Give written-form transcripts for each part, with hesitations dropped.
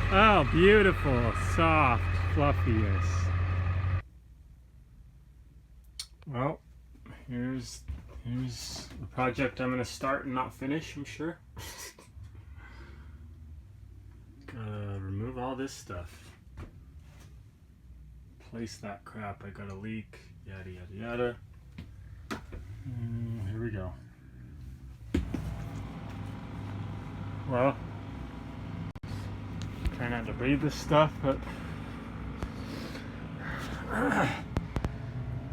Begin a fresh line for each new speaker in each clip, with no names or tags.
Oh, beautiful, soft, fluffiness. Well, here's the project I'm gonna start and not finish, I'm sure. Gotta remove all this stuff. Place that crap. I got a leak. Yada yada yada. Here we go. Well, try not to breathe this stuff, but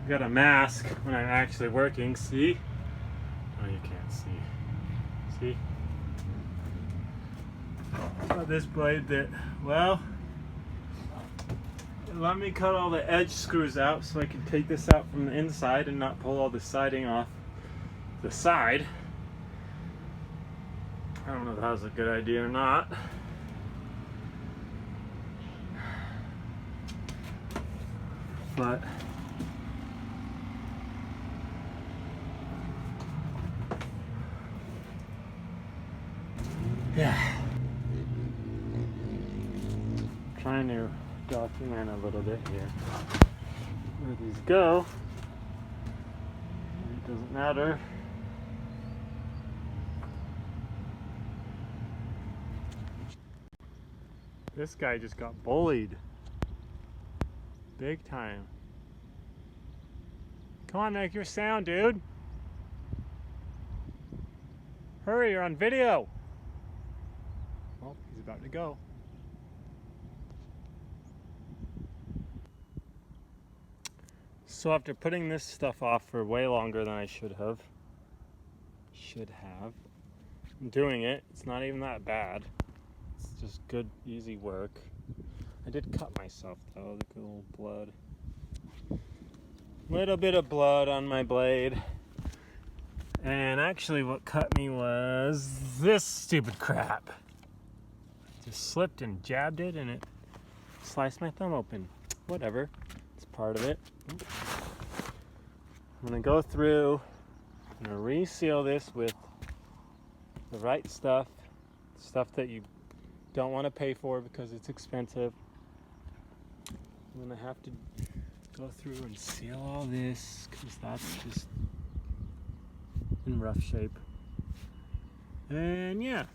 got a mask when I'm actually working. See? Oh, you can't see. See? Got this blade that, well, let me cut all the edge screws out so I can take this out from the inside and not pull all the siding off the side. I don't know if that was a good idea or not. But yeah, trying to document a little bit here where these go. It doesn't matter. This guy just got bullied big time. Come on, make your sound, dude. Hurry, you're on video. Well, he's about to go. So after putting this stuff off for way longer than I should have, I'm doing it. It's not even that bad. It's just good, easy work. I did cut myself though, look at a little blood. Little bit of blood on my blade. And actually what cut me was this stupid crap. Just slipped and jabbed it and it sliced my thumb open. Whatever, it's part of it. I'm gonna go through, I'm gonna reseal this with the right stuff that you don't want to pay for because it's expensive. I'm gonna have to go through and seal all this because that's just in rough shape. And yeah,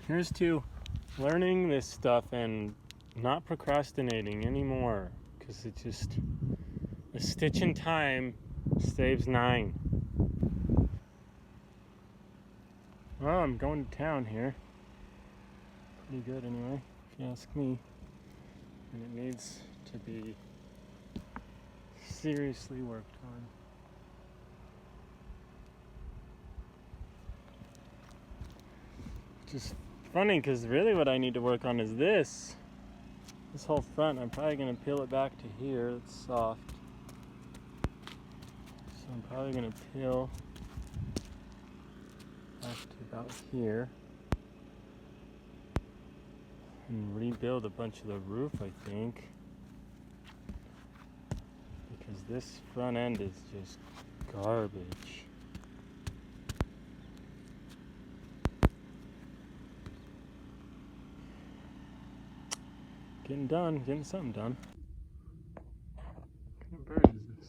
here's to learning this stuff and not procrastinating anymore, because it just, a stitch in time saves 9. Well, I'm going to town here. Pretty good anyway, if you ask me. And it needs to be seriously worked on. Just funny, because really what I need to work on is this whole front. I'm probably going to peel it back to here. It's soft. So I'm probably going to peel back to about here and rebuild a bunch of the roof, I think, because this front end is just garbage. Getting something done. What kind of bird is this?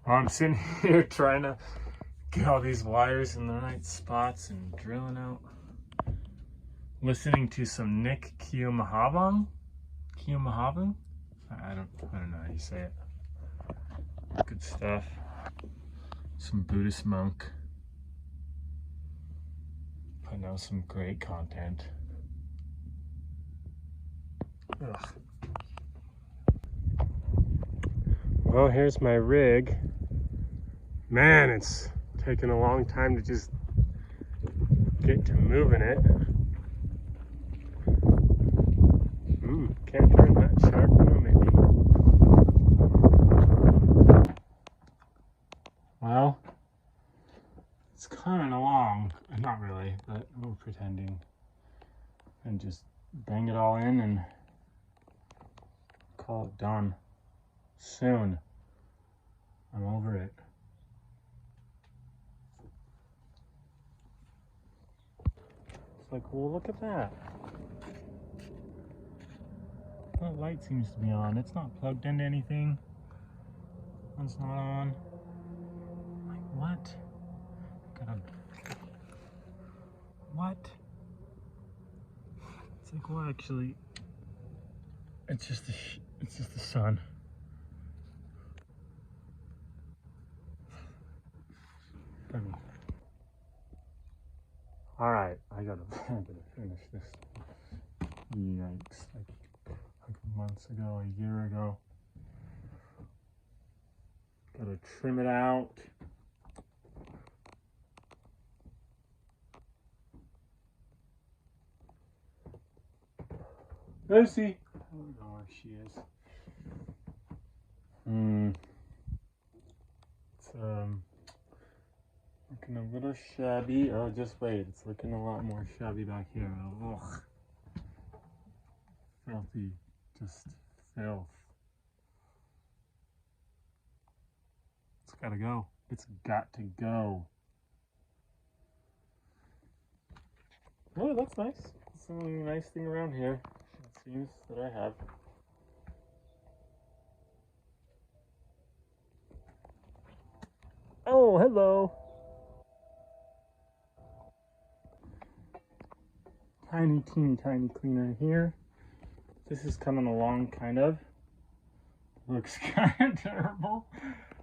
I'm sitting here trying to get all these wires in the right spots and drilling out. Listening to some Nick Kiyomahava. I don't know how you say it. Good stuff. Some Buddhist monk. know, some great content. Ugh. Well, here's my rig. Man, it's taken a long time to just get to moving it. Can't turn that sharp, maybe. Well, it's coming along. Not really, but we're pretending. And just bang it all in and call it done. Soon. I'm over it. It's like, well, look at that. That light seems to be on. It's not plugged into anything. One's not on. Like, what? What? It's like, well, actually, it's just the sun. All right, I gotta finish this. Yikes! Like months ago, a year ago. Gotta trim it out. Lucy! I don't know where she is. It's looking a little shabby. Oh, just wait. It's looking a lot more shabby back here. Ugh. Filthy. Just filth. It's gotta go. It's got to go. Oh, that's nice. That's a nice thing around here. It seems that I have. Oh, hello. Tiny, teeny, tiny cleaner here. This is coming along, kind of. Looks kind of terrible.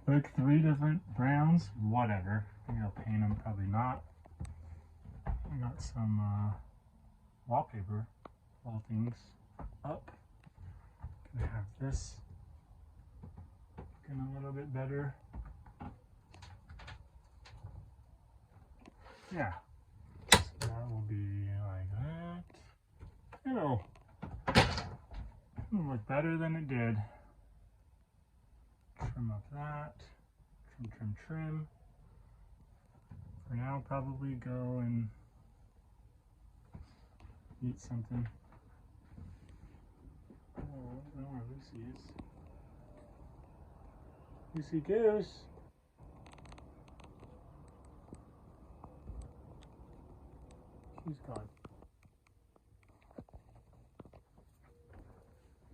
Like 3 different browns. Whatever. Maybe I'll paint them. Probably not. I got some wallpaper. All things up. Gonna have this looking a little bit better. Yeah. So that will be like that. You know, it'll look better than it did. Trim up that. Trim. For now, probably go and eat something. Oh, I don't know where Lucy is. Lucy Goose. She's gone.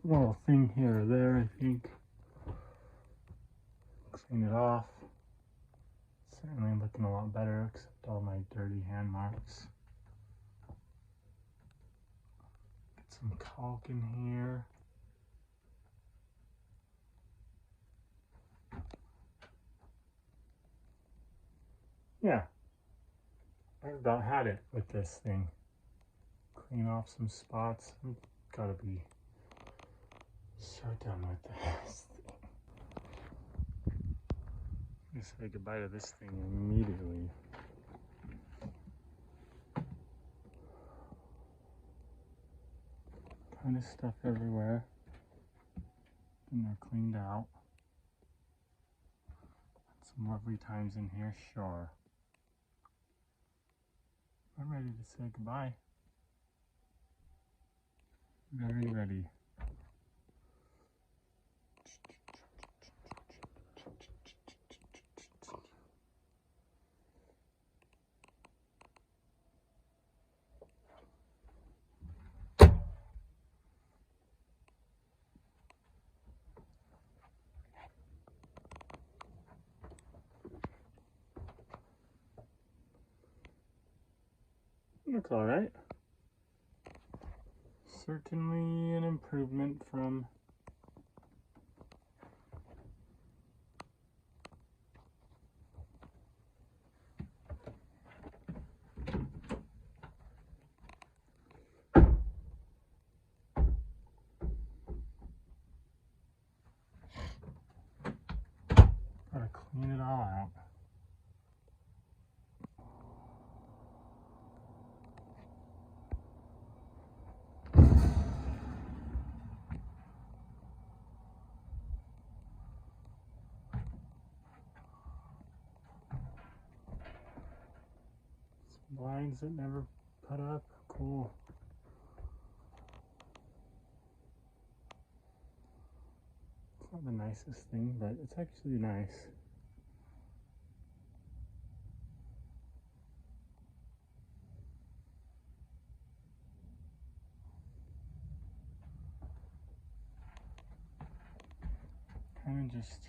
Little thing here or there, I think. Clean it off. Certainly looking a lot better, except all my dirty hand marks. Get some caulk in here. Yeah, I've about had it with this thing. Clean off some spots. I've gotta be so done with this. I'm gonna say goodbye to this thing immediately. Kind of stuff everywhere. And they're cleaned out. Some lovely times in here, sure. I'm ready to say goodbye. Very ready. Looks all right. Certainly an improvement from clean it all out. Some blinds that never put up. Cool. It's not the nicest thing, but it's actually nice. Kind of just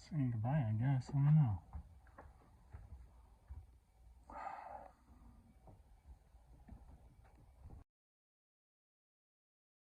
saying goodbye, I guess. I don't know.